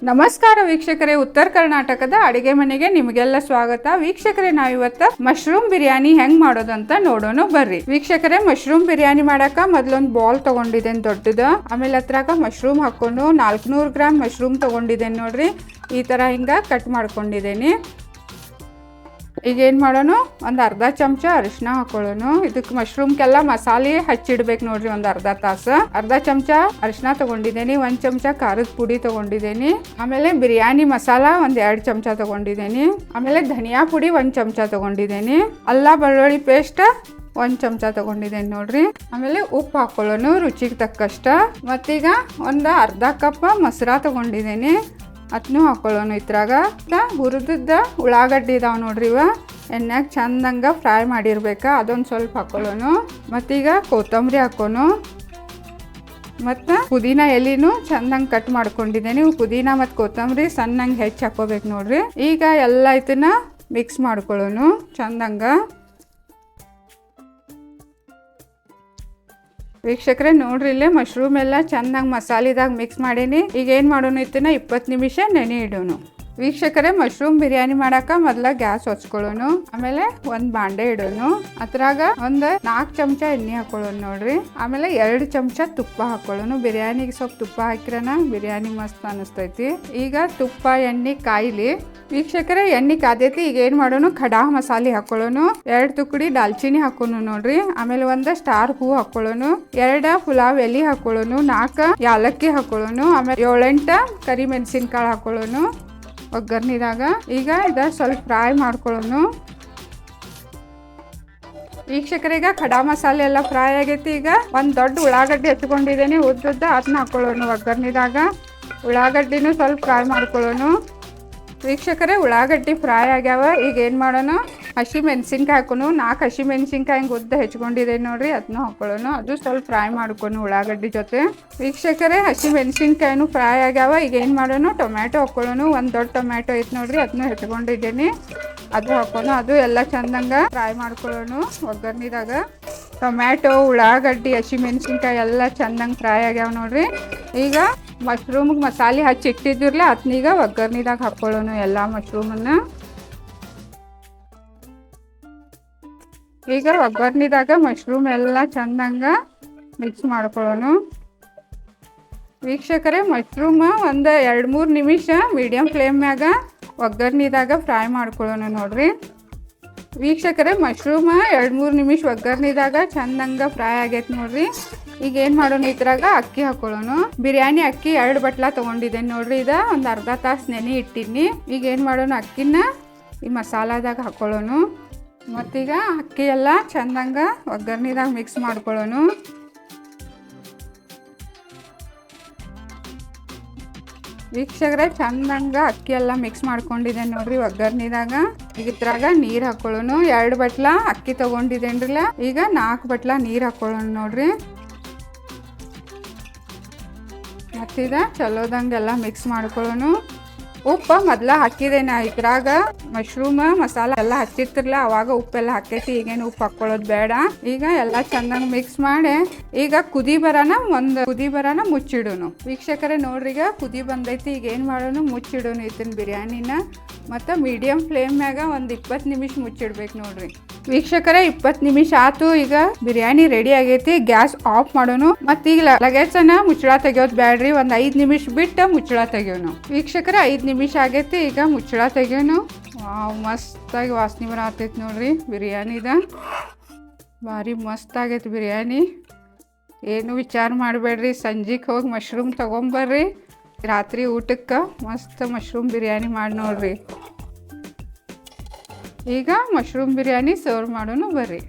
ನಮಸ್ಕಾರ ವೀಕ್ಷಕರೇ, ಉತ್ತರ ಕರ್ನಾಟಕದ ಅಡಿಗೆ ಮನೆಗೆ ನಿಮಗೆಲ್ಲ ಸ್ವಾಗತ. ವೀಕ್ಷಕರೇ, ನಾವಿವತ್ತ ಮಶ್ರೂಮ್ ಬಿರಿಯಾನಿ ಹೆಂಗ್ ಮಾಡೋದಂತ ನೋಡೋಣ ಬರ್ರಿ. ವೀಕ್ಷಕರೇ, ಮಶ್ರೂಮ್ ಬಿರಿಯಾನಿ ಮಾಡಾಕ ಮೊದ್ಲೊಂದು ಬಾಲ್ ತಗೊಂಡಿದ್ದೇನೆ ದೊಡ್ಡದ. ಆಮೇಲೆ ಹತ್ರಾಗ ಮಶ್ರೂಮ್ ಹಾಕೊಂಡು 400 ಗ್ರಾಮ್ ಮಶ್ರೂಮ್ ತಗೊಂಡಿದ್ದೇನೆ ನೋಡ್ರಿ. ಈ ತರ ಹಿಂಗ ಕಟ್ ಮಾಡ್ಕೊಂಡಿದ್ದೇನೆ. ಈಗ ಏನು ಮಾಡೋಣ, ಒಂದು ಅರ್ಧ ಚಮಚ ಅರಿಶಿನ ಹಾಕೊಳ್ಳೋಣ. ಇದಕ್ಕೆ ಮಶ್ರೂಮ್ಗೆಲ್ಲ ಮಸಾಲೆ ಹಚ್ಚಿಡ್ಬೇಕು ನೋಡ್ರಿ. ಒಂದು ಅರ್ಧ ತಾಸು ಅರ್ಧ ಚಮಚ ಅರಿಶಿನ ತಗೊಂಡಿದ್ದೇನೆ. 1 ಚಮಚ ಖಾರದ ಪುಡಿ ತಗೊಂಡಿದ್ದೇನೆ. ಆಮೇಲೆ ಬಿರಿಯಾನಿ ಮಸಾಲ 2 ಚಮಚ ತಗೊಂಡಿದ್ದೇನೆ. ಆಮೇಲೆ ಧನಿಯಾ ಪುಡಿ 1 ಚಮಚ ತಗೊಂಡಿದ್ದೇನೆ. ಅಲ್ಲ ಬೆಳ್ಳುಳ್ಳಿ ಪೇಸ್ಟ್ 1 ಚಮಚ ತಗೊಂಡಿದ್ದೇನೆ ನೋಡ್ರಿ. ಆಮೇಲೆ ಉಪ್ಪು ಹಾಕೊಳ್ಳೋಣ ರುಚಿಗೆ ತಕ್ಕಷ್ಟ. ಮತ್ತೀಗ ಒಂದು ಅರ್ಧ ಕಪ್ ಮೊಸರ ತಗೊಂಡಿದ್ದೇನೆ, ಅದನ್ನು ಹಾಕೊಳ್ಳೋಣ. ಇದ್ರಾಗ ಹುರಿದ ಉಳ್ಳಾಗಡ್ಡಿ ಇದಾವೆ ನೋಡ್ರಿ. ಇವ ಎಣ್ಣೆಗೆ ಚಂದಂಗ ಫ್ರೈ ಮಾಡಿರ್ಬೇಕಾ, ಅದೊಂದು ಸ್ವಲ್ಪ ಹಾಕೊಳ್ಳೋಣ. ಮತ್ತೀಗ ಕೊತ್ತಂಬರಿ ಹಾಕೋಣ. ಮತ್ತು ಪುದೀನ ಎಲೆನೂ ಚಂದಂಗೆ ಕಟ್ ಮಾಡ್ಕೊಂಡಿದ್ದೇನೆ. ಪುದೀನ ಮತ್ತು ಕೊತ್ತಂಬರಿ ಸಣ್ಣಂಗೆ ಹೆಚ್ಚು ಹಾಕೋಬೇಕು ನೋಡ್ರಿ. ಈಗ ಎಲ್ಲ ಇದನ್ನ ಮಿಕ್ಸ್ ಮಾಡ್ಕೊಳ್ಳೋಣ ಚಂದಂಗ. ವೀಕ್ಷಕರೇ ನೋಡ್ರಿ, ಇಲ್ಲೇ ಮಶ್ರೂಮ್ ಎಲ್ಲ ಚೆನ್ನಾಗಿ ಮಸಾಲೆದಾಗ ಮಿಕ್ಸ್ ಮಾಡೀನಿ. ಈಗ ಏನು ಮಾಡೋಣ, ಇದನ್ನ 20 ನಿಮಿಷ ನೆನೆ ಇಡೋಣ. ವೀಕ್ಷಕರೇ, ಮಶ್ರೂಮ್ ಬಿರಿಯಾನಿ ಮಾಡಾಕ ಮೊದಲ ಗ್ಯಾಸ್ ಹಚ್ಕೊಳ್ಳೋಣ. ಆಮೇಲೆ ಒಂದು ಬಾಂಡೆ ಇಡೋಣ. ಅದ್ರಾಗ ಒಂದು 4 ಚಮಚ ಎಣ್ಣೆ ಹಾಕೊಳ್ಳೋಣ ನೋಡ್ರಿ. ಆಮೇಲೆ 2 ಚಮಚ ತುಪ್ಪ ಹಾಕೊಳ್ಳೋಣ. ಬಿರಿಯಾನಿಗೆ ಸ್ವಲ್ಪ ತುಪ್ಪ ಹಾಕಿರನ ಬಿರಿಯಾನಿ ಮಸ್ತ್ ಅನಿಸ್ತೈತಿ. ಈಗ ತುಪ್ಪ ಎಣ್ಣೆ ಕಾಯಿಲಿ. ವೀಕ್ಷಕರೇ, ಎಣ್ಣೆ ಕಾದೈತಿ. ಈಗ ಏನು ಮಾಡೋಣ, ಖಡಾ ಮಸಾಲೆ ಹಾಕೊಳ್ಳೋಣ. 2 ತುಕಡಿ ದಾಲ್ಚಿನ್ನಿ ಹಾಕೋಣ ನೋಡ್ರಿ. ಆಮೇಲೆ 1 ಸ್ಟಾರ್ ಹೂ ಹಾಕೊಳ್ಳೋಣ. 2 ಪುಲಾವ್ ಎಲೆ ಹಾಕೊಳ್ಳೋಣ. 4 ಯಾಲಕ್ಕಿ ಹಾಕೊಳ್ಳೋಣ. ಆಮೇಲೆ 7-8 ಕರಿ ಮೆಣಸಿನ್ಕಾಳು ಹಾಕೊಳ್ಳೋಣ ಒಗ್ಗರ್ನಿದಾಗ. ಈಗ ಇದ ಸ್ವಲ್ಪ ಫ್ರೈ ಮಾಡ್ಕೊಳ್ಳೋಣ. ವೀಕ್ಷಕರೀಗ ಖಡಾ ಮಸಾಲೆ ಎಲ್ಲ ಫ್ರೈ ಆಗೈತಿ. ಈಗ ಒಂದು ದೊಡ್ಡ ಉಳ್ಳಾಗಡ್ಡಿ ಹಚ್ಕೊಂಡಿದ್ದೇನೆ ಉದ್ದುದ್ದ, ಅದನ್ನ ಹಾಕೊಳ್ಳೋಣ ಒಗ್ಗರ್ನಿದಾಗ. ಉಳ್ಳಾಗಡ್ಡಿನೂ ಸ್ವಲ್ಪ ಫ್ರೈ ಮಾಡ್ಕೊಳ್ಳೋಣ. ವೀಕ್ಷಕರೇ, ಉಳ್ಳಾಗಡ್ಡಿ ಫ್ರೈ ಆಗ್ಯಾವ. ಈಗ ಏನು ಮಾಡೋಣ, ಹಸಿ ಮೆಣಸಿನ್ಕಾಯಿ ಹಾಕೋಣ. 4 ಹಸಿ ಮೆಣಸಿನ್ಕಾಯಿ ಹಿಂಗೆ ಉದ್ದ ಹೆಚ್ಕೊಂಡಿದೆ ನೋಡ್ರಿ, ಅದನ್ನ ಹಾಕೊಳ್ಳೋಣ. ಅದು ಸ್ವಲ್ಪ ಫ್ರೈ ಮಾಡ್ಕೊಂಡು ಉಳ್ಳಾಗಡ್ಡಿ ಜೊತೆ. ವೀಕ್ಷಕರೇ, ಹಸಿ ಮೆಣಸಿನ್ಕಾಯಿನೂ ಫ್ರೈ ಆಗ್ಯಾವ. ಈಗ ಏನು ಮಾಡೋಣ, ಟೊಮ್ಯಾಟೊ ಹಾಕೊಳ್ಳೋಣ. ಒಂದು ದೊಡ್ಡ ಟೊಮ್ಯಾಟೊ ಐತೆ ನೋಡ್ರಿ, ಅದನ್ನ ಹೆಚ್ಕೊಂಡಿದ್ದೀನಿ, ಅದು ಹಾಕೋಣ. ಅದು ಎಲ್ಲ ಚಂದಂಗ ಫ್ರೈ ಮಾಡ್ಕೊಳ್ಳೋಣ ಒಗ್ಗರ್ನಿದಾಗ. ಟೊಮ್ಯಾಟೊ, ಉಳ್ಳಾಗಡ್ಡಿ, ಹಸಿ ಮೆಣಸಿನ್ಕಾಯಿ ಎಲ್ಲ ಚಂದಂಗೆ ಫ್ರೈ ಆಗ್ಯಾವ ನೋಡ್ರಿ. ಈಗ ಮಶ್ರೂಮ್ಗೆ ಮಸಾಲೆ ಹಚ್ಚಿ ಇಟ್ಟಿದ್ದಿರಲ್ಲ, ಅದನ್ನೀಗ ಒಗ್ಗರ್ನಿದಾಗ ಹಾಕೊಳ್ಳೋಣ ಎಲ್ಲ ಮಶ್ರೂಮನ್ನ. ಈಗ ಒಗ್ಗರ್ನಿದಾಗ ಮಶ್ರೂಮ್ ಎಲ್ಲ ಚಂದಂಗ ಮಿಕ್ಸ್ ಮಾಡ್ಕೊಳ್ಳೋಣ. ವೀಕ್ಷಕರೇ, ಮಶ್ರೂಮ್ ಒಂದು 2-3 ನಿಮಿಷ ಮೀಡಿಯಂ ಫ್ಲೇಮ್ ಮ್ಯಾಗ ಒಗ್ಗರ್ನಿದಾಗ ಫ್ರೈ ಮಾಡ್ಕೊಳ್ಳೋಣ ನೋಡ್ರಿ. ವೀಕ್ಷಕರೇ, ಮಶ್ರೂಮ್ 2-3 ನಿಮಿಷ ಒಗ್ಗರ್ನಿದಾಗ ಚಂದಂಗ ಫ್ರೈ ಆಗೈತೆ ನೋಡ್ರಿ. ಈಗ ಏನು ಮಾಡೋಣ, ಇದ್ರಾಗ ಅಕ್ಕಿ ಹಾಕೊಳ್ಳೋಣ. ಬಿರಿಯಾನಿ ಅಕ್ಕಿ 2 ಬಟ್ಲ ತೊಗೊಂಡಿದ್ದೇನೆ ನೋಡ್ರಿ. ಇದ ಒಂದು ಅರ್ಧ ತಾಸು ನೆನೆ ಇಟ್ಟಿನಿ. ಈಗ ಏನು ಮಾಡೋಣ, ಅಕ್ಕಿನ ಈ ಮಸಾಲದಾಗ ಹಾಕೊಳ್ಳೋಣ. ಮತ್ತೀಗ ಅಕ್ಕಿ ಎಲ್ಲ ಚಂದಂಗ ಒಗ್ಗರ್ನಿದಾಗ ಮಿಕ್ಸ್ ಮಾಡ್ಕೊಳ್ಳೋಣ. ವೀಕ್ಷಕರೇ, ಚಂದಂಗ ಅಕ್ಕಿ ಎಲ್ಲ ಮಿಕ್ಸ್ ಮಾಡ್ಕೊಂಡಿದ್ದೇನೆ ನೋಡ್ರಿ ಒಗ್ಗರ್ನಿದಾಗ. ಈಗ ಇದ್ರಾಗ ನೀರು ಹಾಕೊಳ್ಳೋಣ. 2 ಬಟ್ಲ ಅಕ್ಕಿ ತೊಗೊಂಡಿದ್ದೇನ್ರಲ್ಲ, ಈಗ 4 ಬಟ್ಲ ನೀರು ಹಾಕೊಳ್ಳೋಣ ನೋಡ್ರಿ. ಮತ್ತೀಗ ಚಲೋದಂಗೆಲ್ಲ ಮಿಕ್ಸ್ ಮಾಡ್ಕೊಳ್ಳೋಣ. ಉಪ್ಪು ಮೊದಲ ಹಾಕಿದ್ದೇನೆ. ಇದ್ರಾಗ ಮಶ್ರೂಮ್ ಮಸಾಲ ಎಲ್ಲ ಹಚ್ಚಿರ್ತಿರ್ಲ, ಅವಾಗ ಉಪ್ಪೆಲ್ಲ ಹಾಕೈತಿ. ಈಗೇನು ಉಪ್ಪು ಹಾಕೊಳ್ಳೋದು ಬೇಡ. ಈಗ ಎಲ್ಲ ಚಂದಂಗೆ ಮಿಕ್ಸ್ ಮಾಡಿ ಈಗ ಕುದಿ ಬರೋಣ ಮುಚ್ಚಿಡೋಣ. ವೀಕ್ಷಕರೇ ನೋಡ್ರಿ, ಈಗ ಕುದಿ ಬಂದೈತಿ. ಈಗ ಏನು ಮಾಡೋಣ, ಮುಚ್ಚಿಡೋಣ ಇದನ್ನ ಬಿರಿಯಾನಿನ. ಮತ್ತು ಮೀಡಿಯಂ ಫ್ಲೇಮ್ ಮ್ಯಾಗ ಒಂದು 20 ನಿಮಿಷ ಮುಚ್ಚಿಡ್ಬೇಕು ನೋಡ್ರಿ. ವೀಕ್ಷಕರೇ, 20 ನಿಮಿಷ ಆತು. ಈಗ ಬಿರಿಯಾನಿ ರೆಡಿ ಆಗೈತಿ. ಗ್ಯಾಸ್ ಆಫ್ ಮಾಡೋಣ. ಮತ್ತು ಈಗ ಲಗೇಜನ್ನ ಮುಚ್ಚಳ ತೆಗಿಯೋದು ಬ್ಯಾಡ್ರಿ, ಒಂದು 5 ನಿಮಿಷ ಬಿಟ್ಟು ಮುಚ್ಚಳ ತೆಗಿಯೋಣ. ವೀಕ್ಷಕರೇ, 5 ನಿಮಿಷ ಆಗೈತಿ. ಈಗ ಮುಚ್ಚಳ ತೆಗಿಯೋಣ. ಮಸ್ತಾಗಿ ವಾಸನೆ ಬರತೈತಿ ನೋಡ್ರಿ ಬಿರಿಯಾನಿದ. ಭಾರಿ ಮಸ್ತ್ ಆಗೈತಿ ಬಿರಿಯಾನಿ. ಏನು ವಿಚಾರ ಮಾಡಬೇಡ್ರಿ, ಸಂಜೆಗೆ ಹೋಗಿ ಮಶ್ರೂಮ್ ತೊಗೊಂಬರ್ರಿ. ರಾತ್ರಿ ಊಟಕ್ಕೆ ಮಸ್ತ್ ಮಶ್ರೂಮ್ ಬಿರಿಯಾನಿ ಮಾಡಿ ನೋಡ್ರಿ. ಈಗ ಮಶ್ರೂಮ್ ಬಿರಿಯಾನಿ ಸರ್ವ್ ಮಾಡೋಣ ಬರ್ರಿ.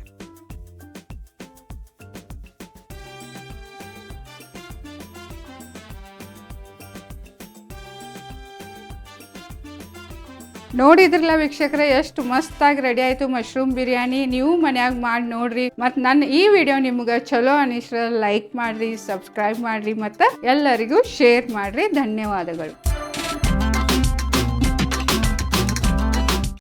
ನೋಡಿದ್ರಲ್ಲ ವೀಕ್ಷಕರೇ, ಎಷ್ಟು ಮಸ್ತಾಗಿ ರೆಡಿ ಆಯಿತು ಮಶ್ರೂಮ್ ಬಿರಿಯಾನಿ. ನೀವು ಮನ್ಯಾಗ ಮಾಡಿ ನೋಡ್ರಿ. ಮತ್ತು ನನ್ನ ಈ ವಿಡಿಯೋ ನಿಮ್ಗೆ ಚಲೋ ಅನಿಸ್ರ ಲೈಕ್ ಮಾಡಿರಿ, ಸಬ್ಸ್ಕ್ರೈಬ್ ಮಾಡಿರಿ, ಮತ್ತು ಎಲ್ಲರಿಗೂ ಶೇರ್ ಮಾಡಿರಿ. ಧನ್ಯವಾದಗಳು.